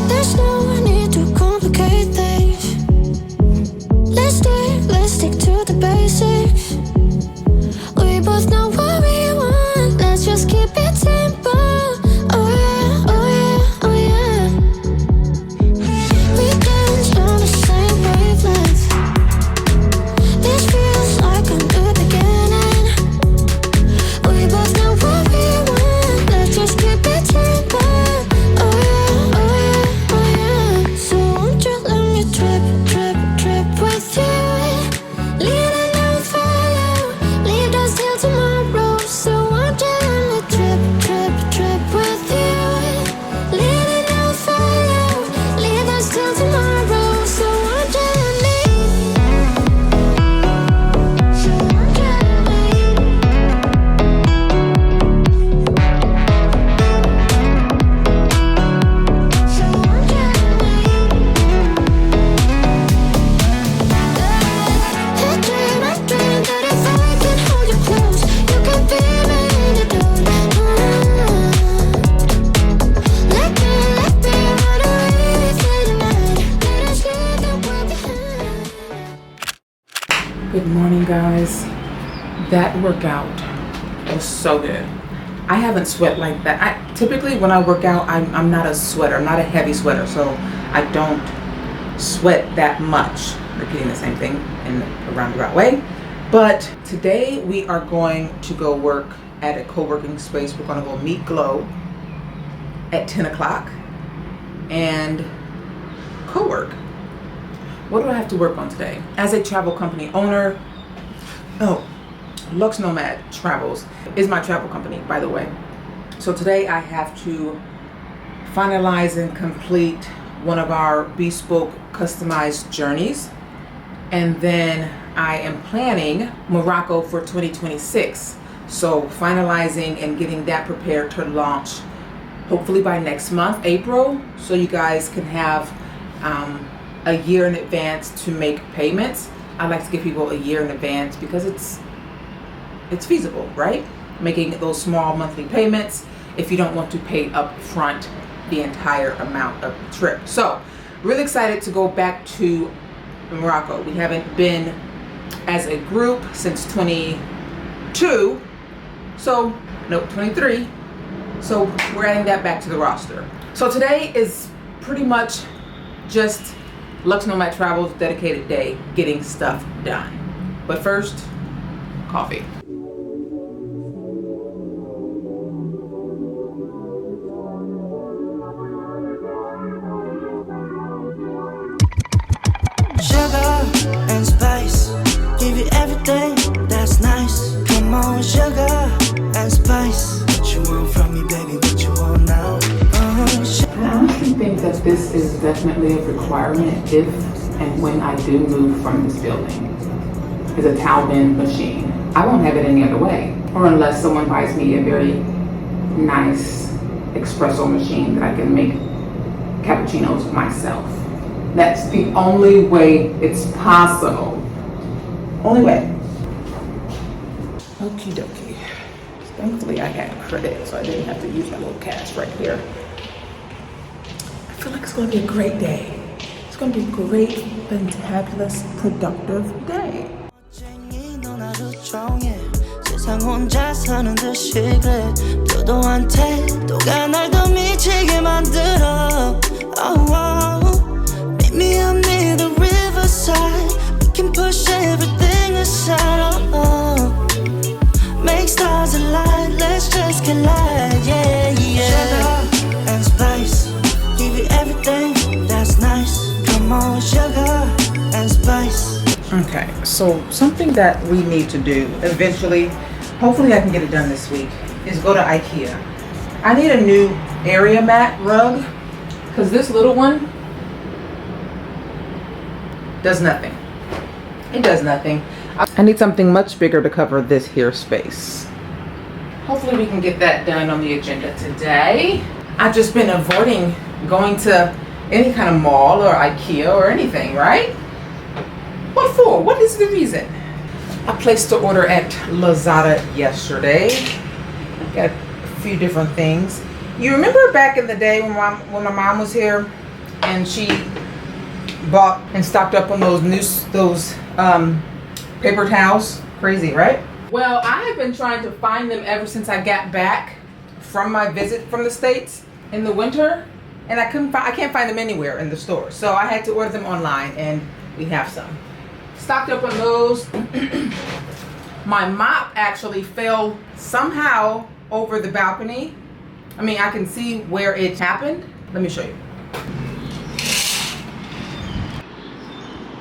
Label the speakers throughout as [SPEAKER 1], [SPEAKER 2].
[SPEAKER 1] There's no need to complicate things. Let's stick to the basics. We both know what we want. Let's just keep it simple. Oh yeah, oh yeah, oh yeah. We dance on the same wavelength. This feels like a new beginning. We both know what we want. Let's just keep it simple. Oh yeah, oh yeah, oh yeah. So won't you let me trip with you? Leaning out for you. Leave us till tomorrow. So won't you let me trip with you? Leaning out for you. Leave us till tomorrow. So won't you let me? So won't you let me? So won't you let me? I dream that if I can hold you close, you can be me in the dark. Let me run away through the night. Let us leave the world behind.
[SPEAKER 2] Good morning, guys. That workout was so good. I haven't sweat like that. Typically when I work out, I'm not a sweater. I'm not a heavy sweater, so I don't sweat that much. Repeating the same thing in a roundabout way. But today we are going to go work at a co-working space. We're going to go meet Glow at 10 o'clock and co-work. What do I have to work on today? As a travel company owner, Lux Nomad Travels is my travel company, by the way. So today I have to finalize and complete one of our bespoke customized journeys. And then I am planning Morocco for 2026. So finalizing and getting that prepared to launch hopefully by next month, April, so you guys can have a year in advance to make payments. I like to give people a year in advance because it's feasible, right? Making those small monthly payments if you don't want to pay up front the entire amount of the trip. So really excited to go back to Morocco. We haven't been as a group since 22, so no, 23. So we're adding that back to the roster. So today is pretty much just Lux Nomad Travel's dedicated day getting stuff done. But first, coffee.
[SPEAKER 3] Sugar and spice, give you everything that's nice. Come on, sugar and spice. What you want from me, baby? What you want now?
[SPEAKER 2] I honestly think that this is definitely a requirement if and when I do move from this building, is a towel bend machine. I won't have it any other way, or unless someone buys me a very nice espresso machine that I can make cappuccinos myself. That's the only way it's possible. Only way. Okie dokie. Thankfully I had credit, so I didn't have to use my little cash right here. I feel like it's gonna be a great day. It's gonna be a great, fantabulous, productive day.
[SPEAKER 3] 세상 혼자 사는 듯이 그래 도도한테 또가 날 더 미치게 만들어 Meet me up near the riverside We can push everything aside Make stars align, let's just collide Yeah, yeah Sugar and spice Give you everything that's nice Come on, sugar and spice
[SPEAKER 2] Okay, so something that we need to do eventually, hopefully I can get it done this week, is go to IKEA. I need a new area mat rug because this little one does nothing. It does nothing. I need something much bigger to cover this here space. Hopefully we can get that done on the agenda today. I've just been avoiding going to any kind of mall or IKEA or anything, right? What for? What is the reason? I placed the order at Lazada yesterday. Got a few different things. You remember back in the day when my mom was here and she bought and stocked up on those paper towels? Crazy, right? Well, I have been trying to find them ever since I got back from my visit from the States in the winter, and I can't find them anywhere in the store. So I had to order them online, and we have some. Stocked up on those. My mop actually fell somehow over the balcony. I mean, I can see where it happened. Let me show you.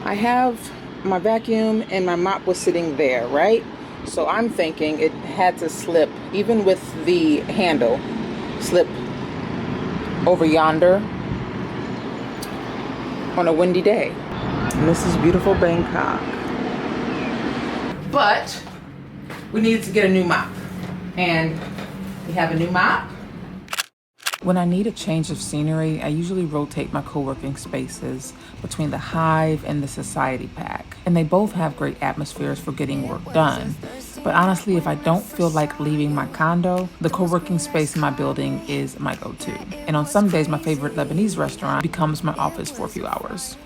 [SPEAKER 2] I have my vacuum and my mop was sitting there, right? So I'm thinking it had to slip, even with the handle, slip over yonder on a windy day. And this is beautiful Bangkok. But we needed to get a new mop. And we have a new mop. When I need a change of scenery, I usually rotate my co-working spaces between the Hive and the Society Pak. And they both have great atmospheres for getting work done. But honestly, if I don't feel like leaving my condo, the co-working space in my building is my go-to. And on some days, my favorite Lebanese restaurant becomes my office for a few hours.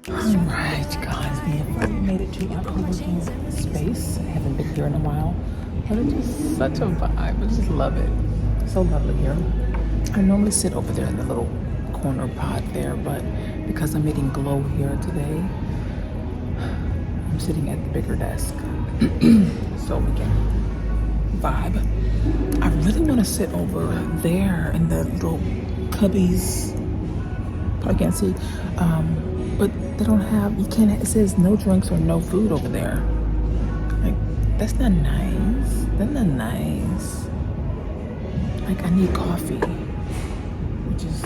[SPEAKER 2] Alright guys, we have finally made it to our co-working space. I haven't been here in a while. But it's just such a vibe. I just love it. So lovely here. I normally sit over there in the little corner pod there, but because I'm eating glow here today, I'm sitting at the bigger desk so we can vibe. I really want to sit over there in the little cubbies. Probably can't see, but they don't have. You can't. It says no drinks or no food over there. Like, that's not nice. That's not nice. Like, I need coffee, which is,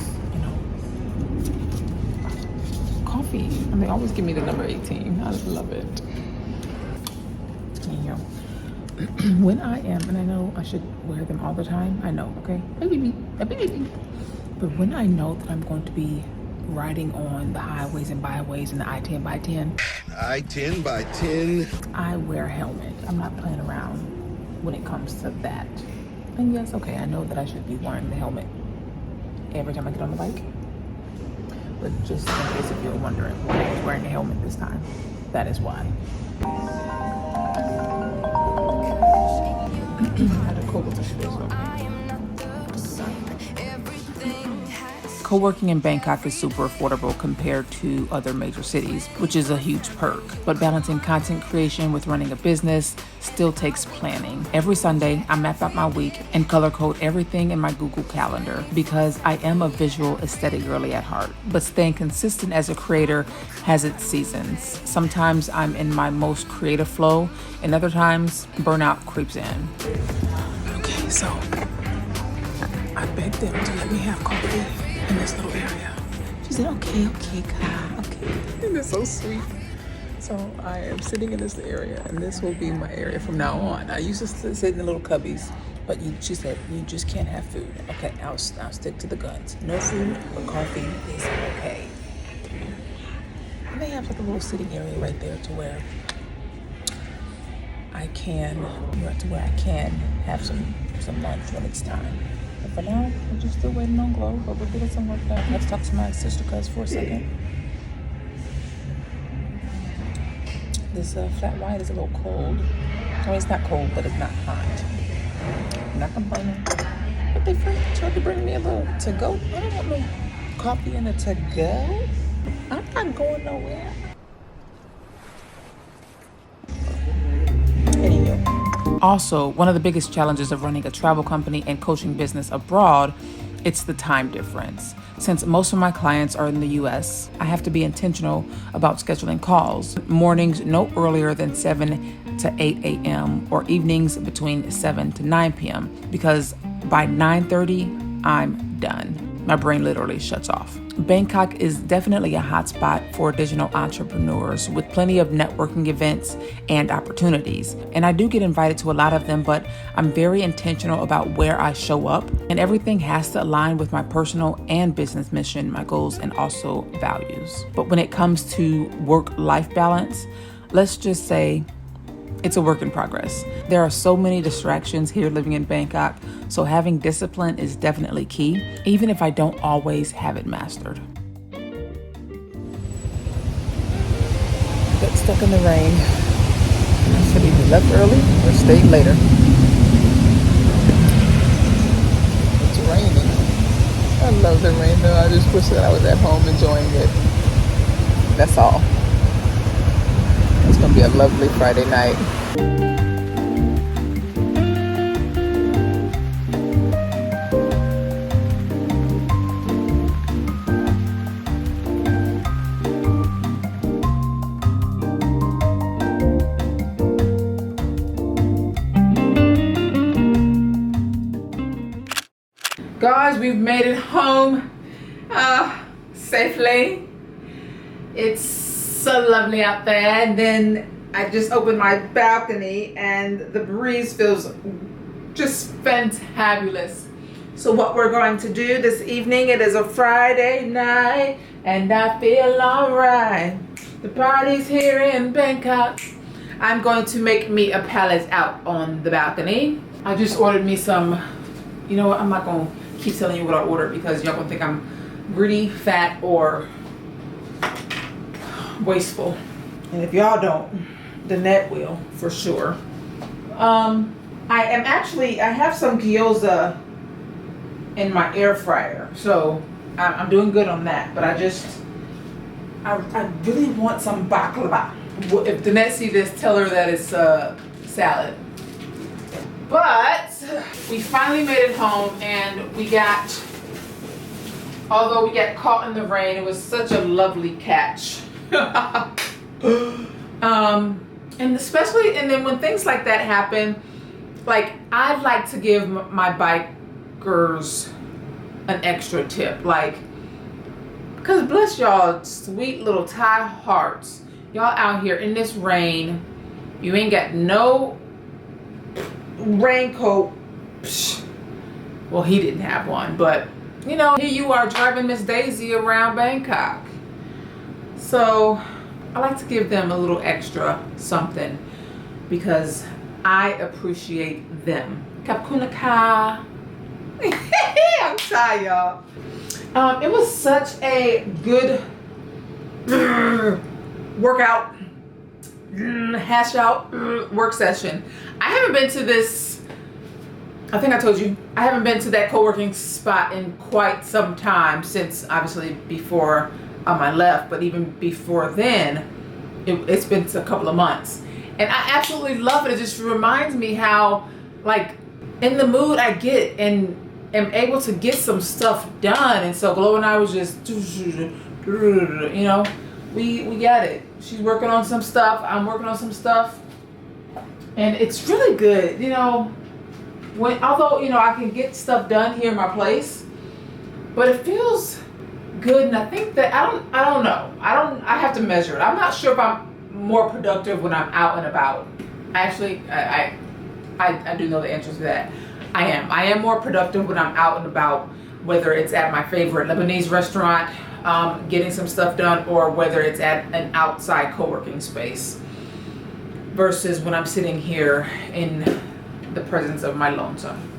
[SPEAKER 2] coffee. And they always give me the number 18. I just love it. Anyhow, when I am, and I know I should wear them all the time. I know, okay? But when I know that I'm going to be riding on the highways and byways and the I-10 by 10.
[SPEAKER 4] I-10 by 10.
[SPEAKER 2] I wear a helmet. I'm not playing around when it comes to that. And yes, okay, I know that I should be wearing the helmet every time I get on the bike. But just in case if you're wondering why I was wearing a helmet this time, that is why. Co-working in Bangkok is super affordable compared to other major cities, which is a huge perk. But balancing content creation with running a business still takes planning. Every Sunday, I map out my week and color code everything in my Google Calendar because I am a visual aesthetic girly at heart. But staying consistent as a creator has its seasons. Sometimes I'm in my most creative flow, and other times burnout creeps in. Okay, so I begged them to let me have coffee in this little area. She said, okay, Kai, okay. And it's so sweet. So I am sitting in this area, and this will be my area from now on. I used to sit in the little cubbies, but she said, you just can't have food. Okay, I'll stick to the guns. No food, but coffee is okay. And they have like a little sitting area right there to where I can have some lunch when it's time. But for now, I'm just still waiting on Glow, but we're getting some work done. Let's talk to my sister cuz for a second. This flat white is a little cold. I mean, it's not cold, but it's not hot. I'm not complaining. But they tried to bring me a little to-go. I don't want no coffee in a to-go. I'm not going nowhere. Also, one of the biggest challenges of running a travel company and coaching business abroad, it's the time difference. Since most of my clients are in the US, I have to be intentional about scheduling calls. Mornings no earlier than 7 to 8 a.m. or evenings between 7 to 9 p.m. because by 9:30, I'm done. My brain literally shuts off. Bangkok is definitely a hotspot for digital entrepreneurs with plenty of networking events and opportunities. And I do get invited to a lot of them, but I'm very intentional about where I show up, and everything has to align with my personal and business mission, my goals, and also values. But when it comes to work-life balance, let's just say it's a work in progress. There are so many distractions here living in Bangkok, so having discipline is definitely key, even if I don't always have it mastered. Got stuck in the rain. I should have either left early or stayed later. It's raining. I love the rain though. I just wish that I was at home enjoying it. That's all. It's gonna be a lovely Friday night. Guys, we've made it home safely. It's so lovely out there, and then I just opened my balcony and the breeze feels just fantabulous. So what we're going to do this evening, it is a Friday night and I feel alright. The party's here in Bangkok. I'm going to make me a palette out on the balcony. I just ordered me some, you know what, I'm not going to keep telling you what I ordered because y'all gonna think I'm greedy, fat, or wasteful. And if y'all don't, the net will for sure. I have some gyoza in my air fryer, so I'm doing good on that. But I really want some baklava. If Danette sees this, tell her that it's salad. But we finally made it home, and although we got caught in the rain, it was such a lovely catch. And especially, and then when things like that happen, like I'd like to give my bikers an extra tip, like, because bless y'all sweet little Thai hearts, y'all out here in this rain, you ain't got no raincoat. Psh. Well, he didn't have one, but you know, here you are driving Miss Daisy around Bangkok. So I like to give them a little extra something because I appreciate them. Kapkunaka. I'm tired, y'all. It was such a good workout, hash out work session. I haven't been to this, I think I told you, I haven't been to that co-working spot in quite some time, since obviously before I left, but even before then, it's been a couple of months. And I absolutely love it. It just reminds me how, like, in the mood I get and am able to get some stuff done. And so Glow and I was just, you know, we got it. She's working on some stuff, I'm working on some stuff. And it's really good, you know, although, you know, I can get stuff done here in my place, but it feels good. And I think that, I don't know. I have to measure it. I'm not sure if I'm more productive when I'm out and about. Actually, I do know the answer to that. I am more productive when I'm out and about, whether it's at my favorite Lebanese restaurant, getting some stuff done, or whether it's at an outside co-working space, versus when I'm sitting here in the presence of my lonesome.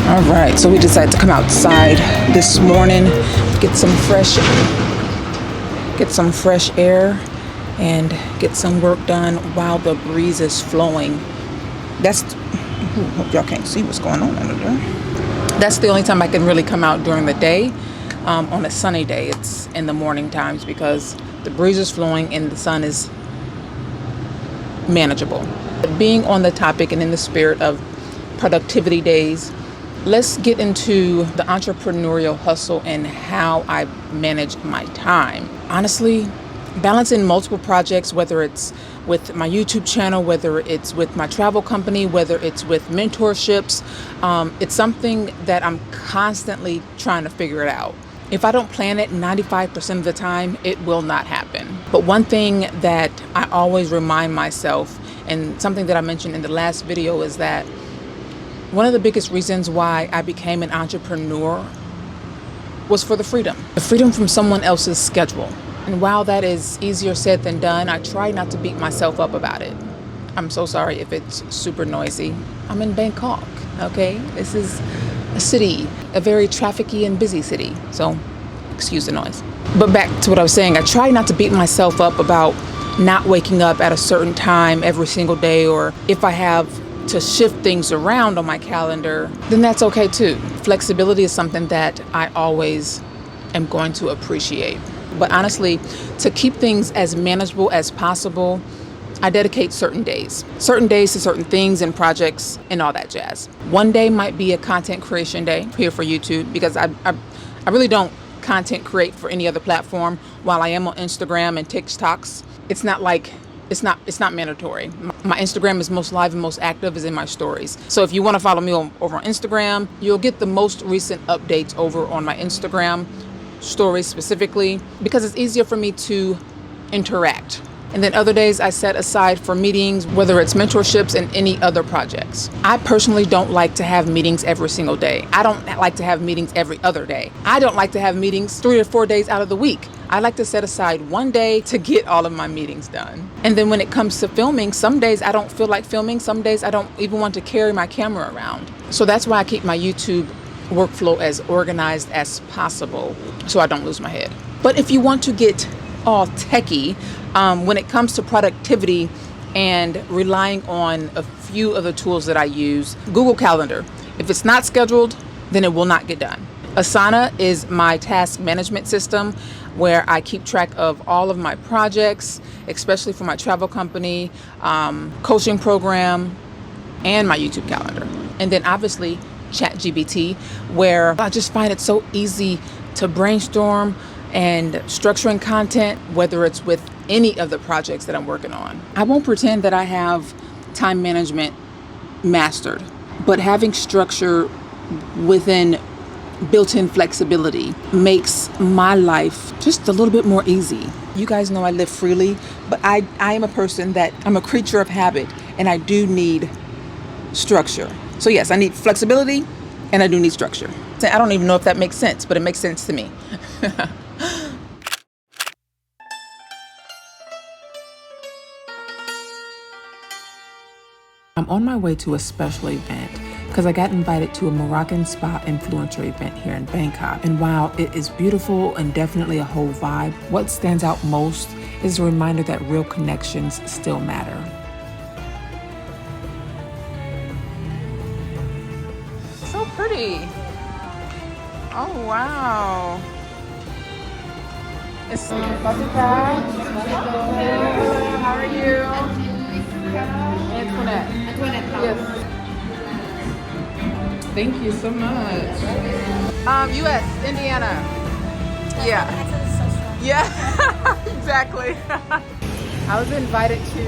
[SPEAKER 2] Alright, so we decided to come outside this morning, get some fresh air and get some work done while the breeze is flowing. Hope y'all can't see what's going on under there. That's the only time I can really come out during the day. on a sunny day. It's in the morning times because the breeze is flowing and the sun is manageable. Being on the topic and in the spirit of productivity days, let's get into the entrepreneurial hustle and how I manage my time. Honestly, balancing multiple projects, whether it's with my YouTube channel, whether it's with my travel company, whether it's with mentorships, it's something that I'm constantly trying to figure it out. If I don't plan it 95% of the time, it will not happen. But one thing that I always remind myself, and something that I mentioned in the last video, is that one of the biggest reasons why I became an entrepreneur was for the freedom from someone else's schedule. And while that is easier said than done, I try not to beat myself up about it. I'm so sorry if it's super noisy. I'm in Bangkok, okay? This is a city, a very trafficky and busy city. So excuse the noise. But back to what I was saying, I try not to beat myself up about not waking up at a certain time every single day, or if I have to shift things around on my calendar, then that's okay too. Flexibility is something that I always am going to appreciate. But honestly, to keep things as manageable as possible, I dedicate certain days to certain things and projects and all that jazz. One day might be a content creation day here for YouTube, because I really don't content create for any other platform. While I am on Instagram and TikToks, it's not mandatory. My Instagram is most live and most active is in my stories. So if you want to follow me over on Instagram, you'll get the most recent updates over on my Instagram stories specifically, because it's easier for me to interact. And then other days I set aside for meetings, whether it's mentorships and any other projects. I personally don't like to have meetings every single day. I don't like to have meetings every other day. I don't like to have meetings 3 or 4 days out of the week. I like to set aside one day to get all of my meetings done. And then when it comes to filming, some days I don't feel like filming. Some days I don't even want to carry my camera around. So that's why I keep my YouTube workflow as organized as possible so I don't lose my head. But if you want to get all techie, when it comes to productivity and relying on a few of the tools that I use, Google Calendar. If it's not scheduled, then it will not get done. Asana is my task management system where I keep track of all of my projects, especially for my travel company, coaching program, and my YouTube calendar. And then obviously ChatGPT, where I just find it so easy to brainstorm and structuring content, whether it's with any of the projects that I'm working on. I won't pretend that I have time management mastered, but having structure within built-in flexibility makes my life just a little bit more easy. You guys know I live freely, but I am a person that I'm a creature of habit, and I do need structure. So yes, I need flexibility and I do need structure. I don't even know if that makes sense, but it makes sense to me. I'm on my way to a special event because I got invited to a Moroccan spa influencer event here in Bangkok. And while it is beautiful and definitely a whole vibe, what stands out most is a reminder that real connections still matter. So pretty. Oh, wow. It's Society Pak. How are you? Antoinette. Yes. Thank you so much. U.S., Indiana. Yeah, exactly. I was invited to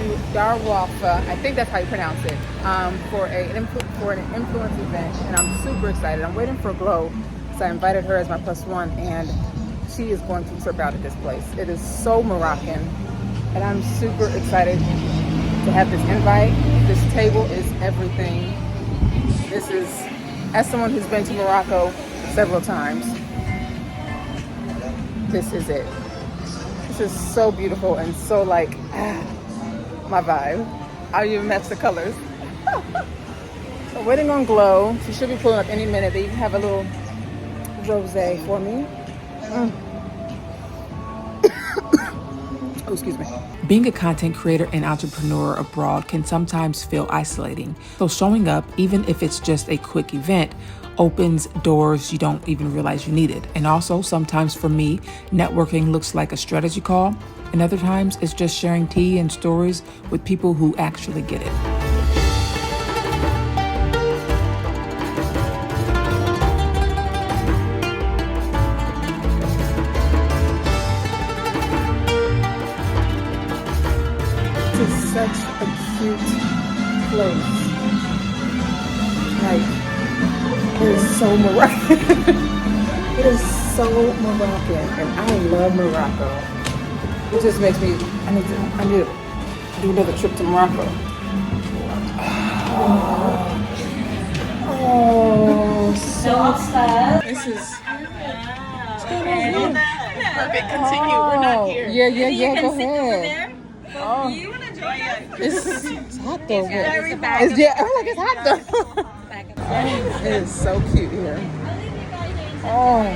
[SPEAKER 2] Wafa, I think that's how you pronounce it, for an influence event, and I'm super excited. I'm waiting for Glow, so I invited her as my +1, and she is going to trip out at this place. It is so Moroccan, and I'm super excited to have this invite. This table is everything. This is, as someone who's been to Morocco several times, this is it. This is so beautiful and so like, my vibe. I'll even match the colors. So waiting on Glow. She should be pulling up any minute. They even have a little rosé for me. Oh, excuse me. Being a content creator and entrepreneur abroad can sometimes feel isolating. So showing up, even if it's just a quick event, opens doors you don't even realize you needed. And also, sometimes for me, networking looks like a strategy call, and other times it's just sharing tea and stories with people who actually get it. This is such a cute place. Like, it is so Moroccan. It is so Moroccan, and I love Morocco. It just makes me, I need to do another trip to Morocco. Oh, so sad. This is.
[SPEAKER 5] Perfect. Continue. We're not here.
[SPEAKER 2] Yeah. Go ahead. Oh,
[SPEAKER 5] You want to join us?
[SPEAKER 2] it's hot though.
[SPEAKER 5] Very
[SPEAKER 2] It's,
[SPEAKER 5] bad.
[SPEAKER 2] yeah, I feel like it's hot though. Oh, it is so cute here. Oh.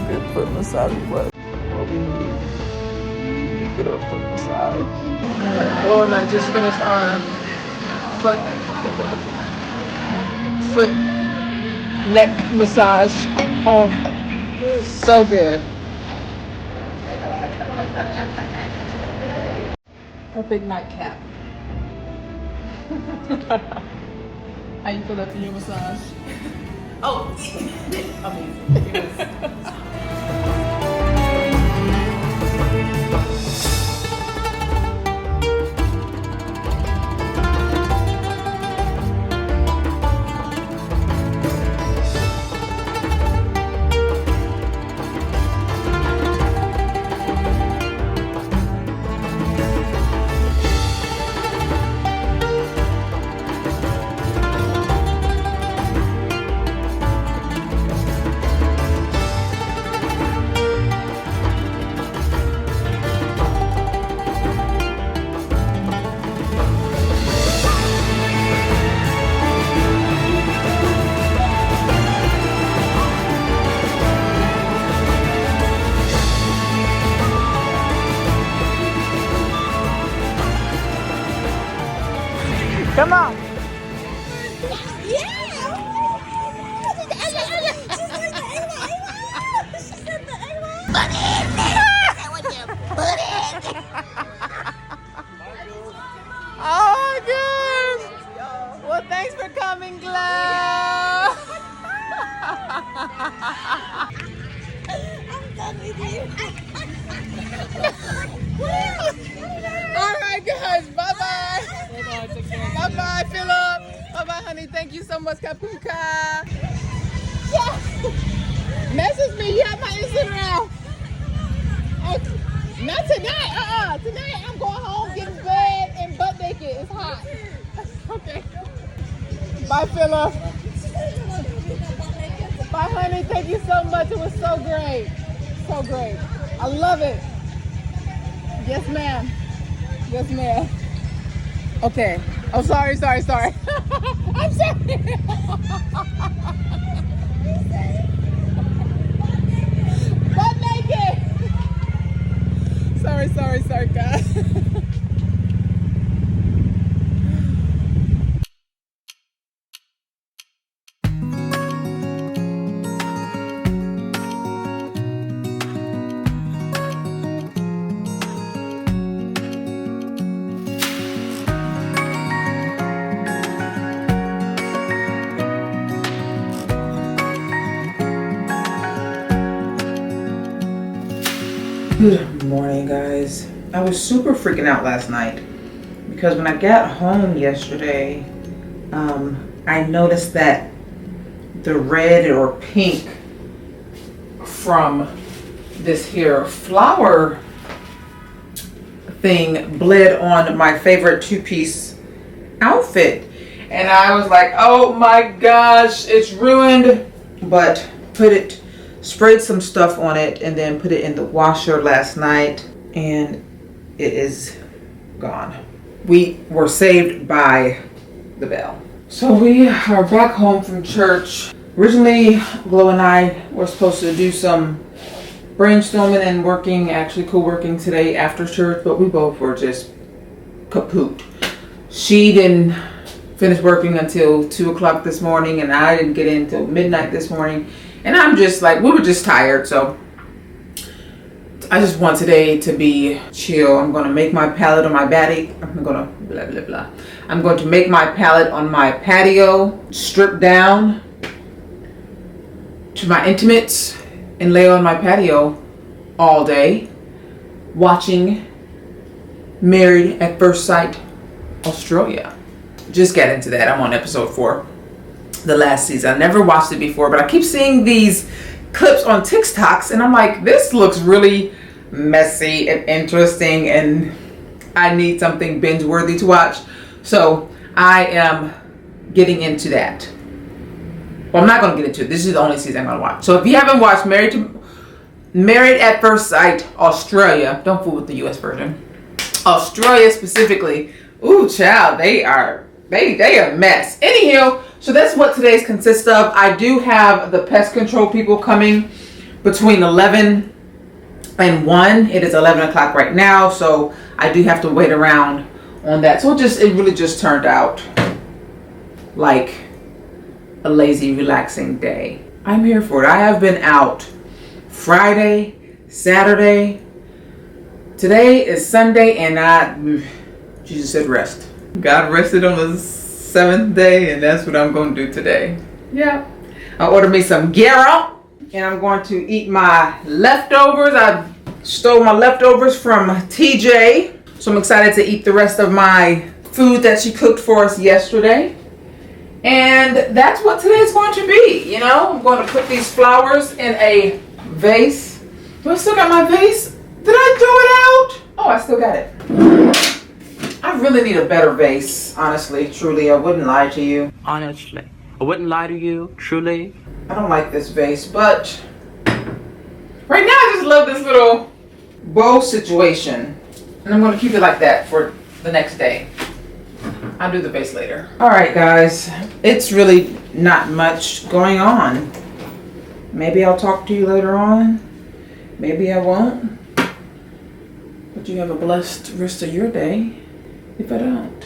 [SPEAKER 2] Good foot massage what we need. Good old foot massage. Oh, and I just finished our foot neck massage. Oh, so good. A big nightcap. How you feel after your massage?
[SPEAKER 5] Oh, amazing. It was
[SPEAKER 2] Come on. Oh my gosh! Well, thanks for coming, Glo.
[SPEAKER 1] I'm done with you.
[SPEAKER 2] All right, guys. Bye-bye. Bye-bye, Philip. Bye-bye, honey. Thank you so much, Kapuka. Yeah. Message me. You have my Instagram. Okay. Not tonight. Tonight I'm going home, getting bed and butt naked. It's hot. Okay. Bye, Philip. Bye, honey. Thank you so much. It was so great. So great. I love it. Yes, ma'am. Yes, ma'am. Okay. Oh, sorry. I'm sorry. Butt naked. Sorry, guys. Good morning, guys. I was super freaking out last night because when I got home yesterday, I noticed that the red or pink from this here flower thing bled on my favorite two-piece outfit. And I was like, oh my gosh, it's ruined but sprayed some stuff on it and then put it in the washer last night, and it is gone. We were saved by the bell. So we are back home from church. Originally, Glow and I were supposed to do some brainstorming and actually co-working today after church, but we both were just kaput. She didn't finish working until 2 o'clock this morning, and I didn't get in until midnight this morning. And I'm just like, we were just tired, so I just want today to be chill. I'm gonna make my palette on my patio. I'm gonna blah blah blah. I'm going to make my palette on my patio, strip down to my intimates, and lay on my patio all day, watching Married at First Sight Australia. Just get into that. I'm on episode 4. The last season. I never watched it before, but I keep seeing these clips on TikToks and I'm like, this looks really messy and interesting and I need something binge worthy to watch. So I am getting into that. Well, I'm not going to get into it. This is the only season I'm going to watch. So if you haven't watched Married at First Sight Australia, don't fool with the US version. Australia specifically. Ooh, child, they are a mess. Anyhow, so that's what today's consists of. I do have the pest control people coming between 11 and 1. It is 11 o'clock right now, so I do have to wait around on that. So it really just turned out like a lazy, relaxing day. I'm here for it. I have been out Friday, Saturday. Today is Sunday, and Jesus said rest. God rested on the 7th day, and that's what I'm going to do today. Yeah. I ordered me some gyro, and I'm going to eat my leftovers. I stole my leftovers from TJ, so I'm excited to eat the rest of my food that she cooked for us yesterday. And that's what today's going to be. You know, I'm going to put these flowers in a vase. Do I still got my vase? Did I throw it out? Oh, I still got it. I really need a better vase, honestly, truly. I wouldn't lie to you.
[SPEAKER 6] Honestly, I wouldn't lie to you, truly.
[SPEAKER 2] I don't like this vase, but right now I just love this little bow situation. And I'm going to keep it like that for the next day. I'll do the vase later. All right, guys. It's really not much going on. Maybe I'll talk to you later on. Maybe I won't. But you have a blessed rest of your day. If I don't.